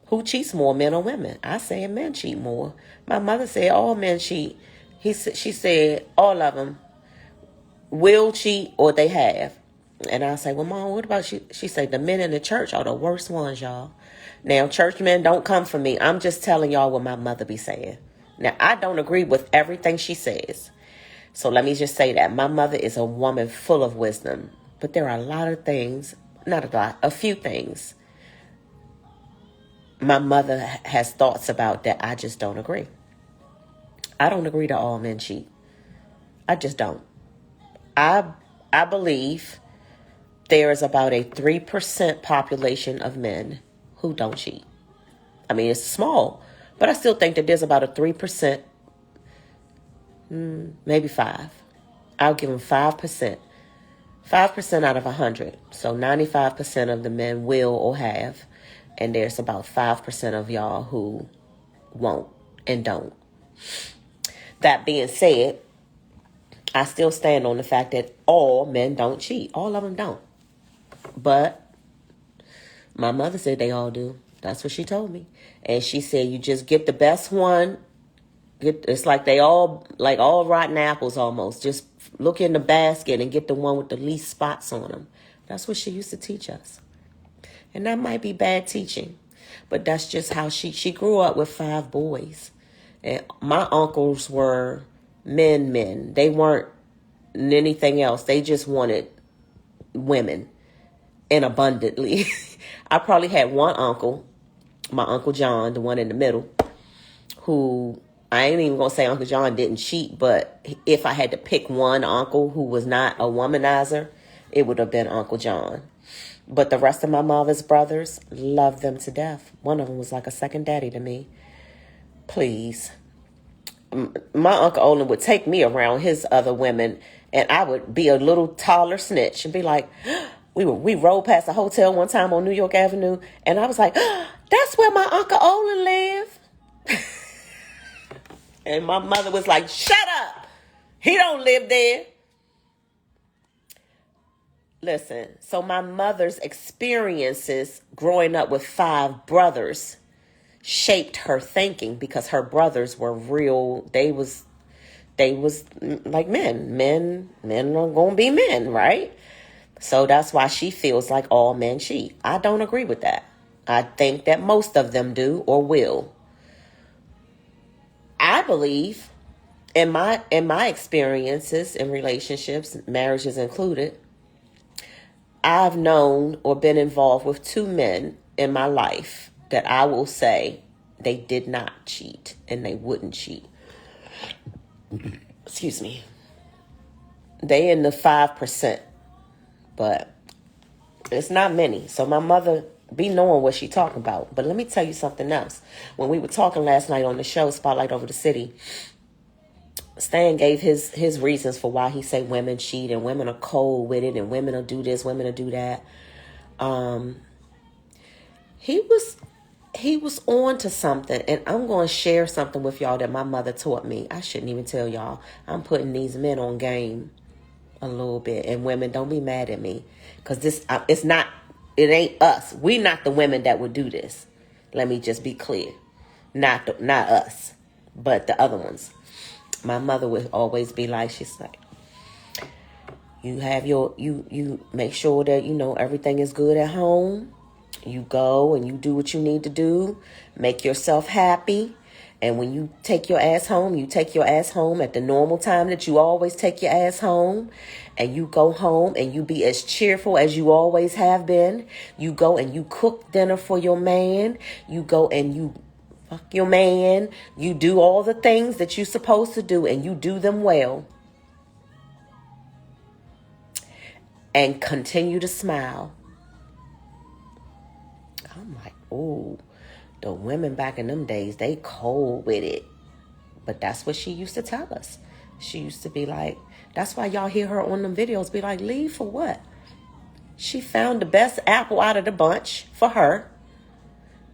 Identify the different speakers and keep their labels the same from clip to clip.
Speaker 1: Who cheats more, men or women? I say men cheat more. My mother said all men cheat. She said all of them will cheat or they have. And I say, well, Mom, what about you? She said the men in the church are the worst ones, y'all. Now, church men, don't come for me. I'm just telling y'all what my mother be saying. Now, I don't agree with everything she says. So let me just say that. My mother is a woman full of wisdom. But there are a lot of things, not a lot, a few things my mother has thoughts about that I just don't agree. I don't agree that all men cheat. I just don't. I believe there is about a 3% population of men who don't cheat. I mean, it's small, but I still think that there's about a 3%, maybe 5. I'll give them 5%. 5% out of 100. So 95% of the men will or have. And there's about 5% of y'all who won't and don't. That being said, I still stand on the fact that all men don't cheat. All of them don't. But my mother said they all do. That's what she told me. And she said you just get the best one. It's like they all, like all rotten apples almost. Just look in the basket and get the one with the least spots on them. That's what she used to teach us. And that might be bad teaching. But that's just how she grew up with 5 boys. And my uncles were men. They weren't anything else. They just wanted women. And abundantly. I probably had one uncle, my Uncle John, the one in the middle, who, I ain't even going to say Uncle John didn't cheat, but if I had to pick one uncle who was not a womanizer, it would have been Uncle John. But the rest of my mother's brothers, loved them to death. One of them was like a second daddy to me. Please. My Uncle Olin would take me around his other women, and I would be a little taller snitch and be like, we rode past a hotel one time on New York Avenue, and I was like, that's where my Uncle Olin live. And my mother was like, shut up. He don't live there. Listen, so my mother's experiences growing up with 5 brothers shaped her thinking because her brothers were real. They was like men. Men are going to be men, right? So that's why she feels like all men cheat. I don't agree with that. I think that most of them do or will. I believe in my experiences in relationships, marriages included, I've known or been involved with 2 men in my life that I will say they did not cheat and they wouldn't cheat. Excuse me. They in the 5%, but it's not many. So my mother be knowing what she talking about. But let me tell you something else. When we were talking last night on the show, Spotlight Over the City, Stan gave his reasons for why he say women cheat and women are cold with it and women will do this, women will do that. He was on to something, and I'm going to share something with y'all that my mother taught me. I shouldn't even tell y'all. I'm putting these men on game a little bit, and women, don't be mad at me, because it ain't us. We not the women that would do this. Let me just be clear. Not us, but the other ones. My mother would always be like, she's like, you have you make sure that, everything is good at home. You go and you do what you need to do. Make yourself happy. And when you take your ass home, you take your ass home at the normal time that you always take your ass home. And you go home and you be as cheerful as you always have been. You go and you cook dinner for your man. You go and you fuck your man. You do all the things that you're supposed to do, and you do them well. And continue to smile. I'm like, oh, the women back in them days, they cold with it. But that's what she used to tell us. She used to be like, that's why y'all hear her on them videos be like, leave for what? She found the best apple out of the bunch for her.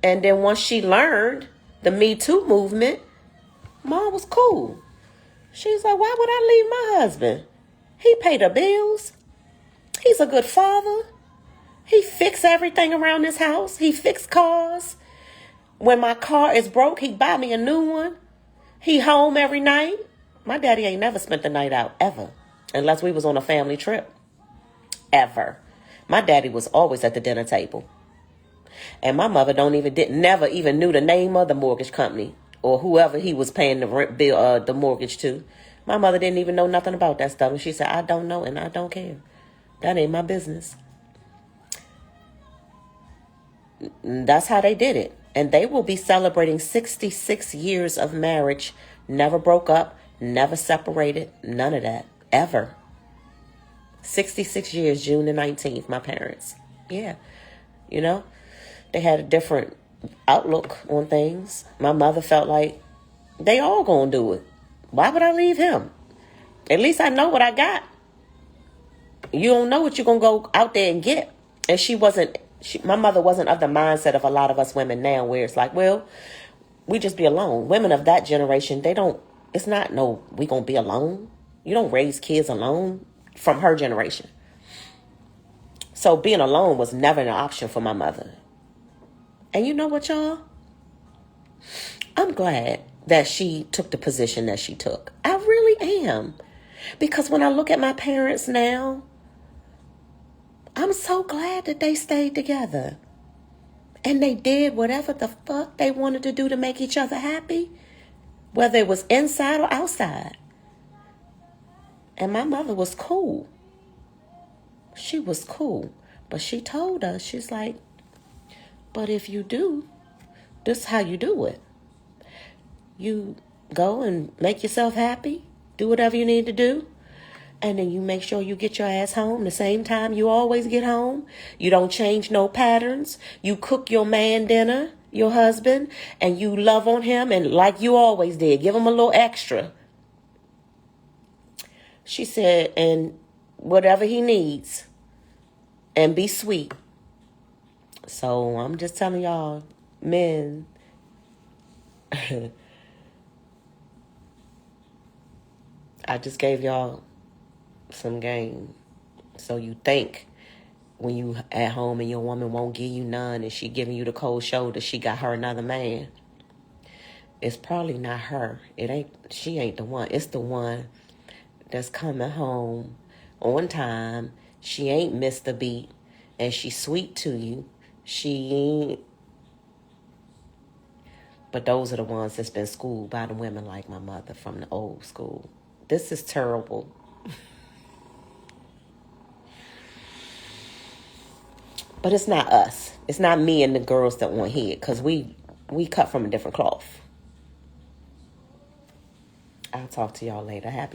Speaker 1: And then once she learned the Me Too movement, Mom was cool. She's like, why would I leave my husband? He paid the bills. He's a good father. He fixed everything around this house. He fixed cars. When my car is broke, he buy me a new one. He home every night. My daddy ain't never spent the night out, ever. Unless we was on a family trip. Ever. My daddy was always at the dinner table. And my mother never even knew the name of the mortgage company or whoever he was paying the rent bill, the mortgage to. My mother didn't even know nothing about that stuff. And she said, I don't know and I don't care. That ain't my business. That's how they did it. And they will be celebrating 66 years of marriage. Never broke up, never separated, none of that, ever. 66 years, June the 19th, my parents. Yeah, you know, they had a different outlook on things. My mother felt like they all gonna do it. Why would I leave him? At least I know what I got. You don't know what you're gonna go out there and get. And my mother wasn't of the mindset of a lot of us women now, where it's like, well, we just be alone. Women of that generation, it's not no, we gonna be alone. You don't raise kids alone, from her generation. So being alone was never an option for my mother. And you know what, y'all? I'm glad that she took the position that she took. I really am. Because when I look at my parents now, I'm so glad that they stayed together. And they did whatever the fuck they wanted to do to make each other happy. Whether it was inside or outside. And my mother was cool. She was cool. But she told us, she's like, but if you do, this is how you do it. You go and make yourself happy. Do whatever you need to do. And then you make sure you get your ass home the same time you always get home. You don't change no patterns. You cook your man dinner, your husband, and you love on him and like you always did. Give him a little extra. She said, and whatever he needs. And be sweet. So I'm just telling y'all, men, I just gave y'all some game. So you think when you at home and your woman won't give you none and she giving you the cold shoulder, she got her another man. It's probably not her. She ain't the one. It's the one that's coming home on time. She ain't missed a beat. And she's sweet to you. She ain't. But those are the ones that's been schooled by the women like my mother from the old school. This is terrible. But it's not us. It's not me and the girls that want hit. Because we cut from a different cloth. I'll talk to y'all later. Happy